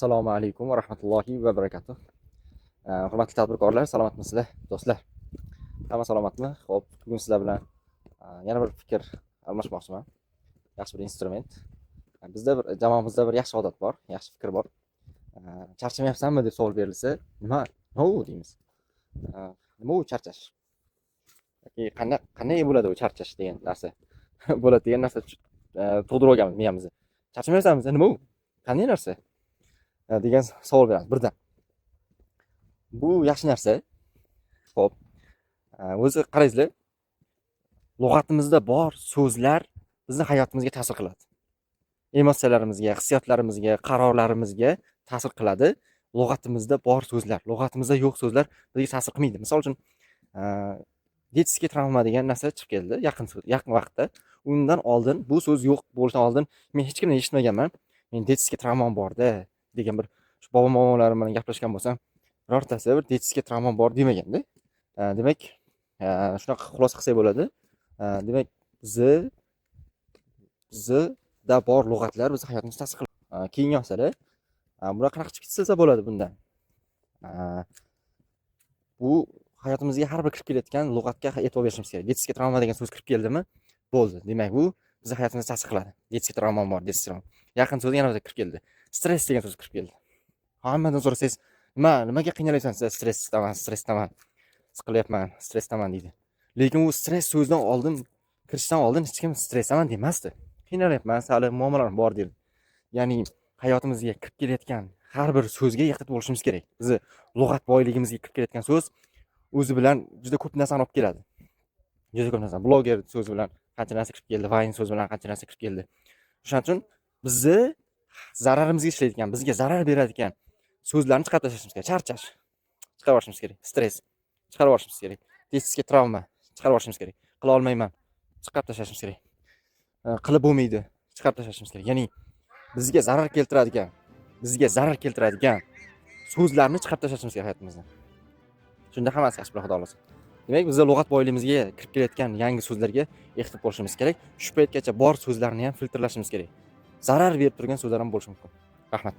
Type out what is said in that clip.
Assalomu alaykum va rahmatullohi va barakatuh. Hurmatli tadbirkorlar, salomatmisizlar, do'stlar? Hamma salomatmi? Xo'p, bugun sizlar bilan yana bir fikr almashmoqchiman. Yaxshi bir instrument. Bizda jamoamizda bir yaxshi odat bor, yaxshi fikr bor. Charchamayapsanmi deb savol berilsa, nima? No deymiz. Nima u charchash? Yoki qanday bo'ladi u charchash degan narsa? Bo'ladi degan narsa tug'dirib olganmiz miyamizda. Charchamayapsanmi? Nima u? Qanday narsa? Degan savol beramiz birdan. Bu yaxshi narsa. Xo'p, o'zi qaraysizlar, lug'atimizda bor so'zlar bizni hayotimizga ta'sir qiladi. Emotsiyalarimizga, hissiyotlarimizga, qarorlarimizga ta'sir qiladi. Lug'atimizda bor so'zlar, lug'atimizda yo'q so'zlar bizga ta'sir qilmaydi. Misol uchun, detskiy travma degan narsa chiqib keldi yaqin vaqtda. Undan oldin bu so'z yo'q bo'lishidan oldin men hech kimdan eshitmaganman. Men detskiy travmam bor-da degan bir bobo-momolarim bilan gaplashgan bo'lsam, birortasi bir detskiy travmam bor demaganda. Demak, shunaqa xulosa qilsak bo'ladi. Demak, bizda bor lug'atlar biz hayotimizga ta'sir qiladi. Keyin yo'qsa-da, buni qanaqa chiqib ketsa bo'ladi bundan. Bu hayotimizga har bir kirib kelayotgan lug'atga e'tibor berishimiz kerak. Detskiy travma degan so'z kirib keldimi, bo'ldi. Demak, bu bizning hayotimizga ta'sir qiladi. Detskiy travmam bor, detskiy travma. Yaqin so'z yana kirib keldi. Stress degan so'z kirib keldi. Hammadan so'rasangiz, nimaga qiynalyapsan siz? Stressdaman. Siqilyapman, stressdaman deydi. Lekin u stress so'zidan oldin, kirishdan oldin hech kim stressdaman demasdi. Qiynalyapman, hali muammolarim bor deydi. Ya'ni hayotimizga kirib kelayotgan har bir so'zga ehtiyot bo'lishimiz kerak. Bizni lug'at boyligimizga kirib kelayotgan so'z o'zi bilan juda ko'p narsani olib keladi. Juda ko'p narsa. Bloger so'zi bilan qancha narsa kirib keldi, Vine so'zi bilan qancha narsa kirib keldi. Shuning uchun bizni zararimizga ishlaydigan, bizga zarar beradigan so'zlarni chiqarib tashlashimiz kerak. Charchash chiqarib olishimiz kerak. Stress chiqarib olishimiz kerak. Detskiy travma chiqarib olishimiz kerak. Qila olmayman chiqarib tashlashimiz kerak. Qilib bo'lmaydi chiqarib tashlashimiz kerak. Ya'ni bizga zarar keltiradigan so'zlarni chiqarib tashlashimiz kerak hayotimizdan. Shunda hammasi yaxshi bo'ladi, xudo xolasa. Demak, bizda lug'at boyligimizga kirib kelayotgan yangi so'zlarga ehtiyot bo'lishimiz kerak. Shu paytgacha bor so'zlarni ham filtrlashimiz kerak. Zarar berib turgan so'zlar ham bo'lishi mumkin. Rahmat.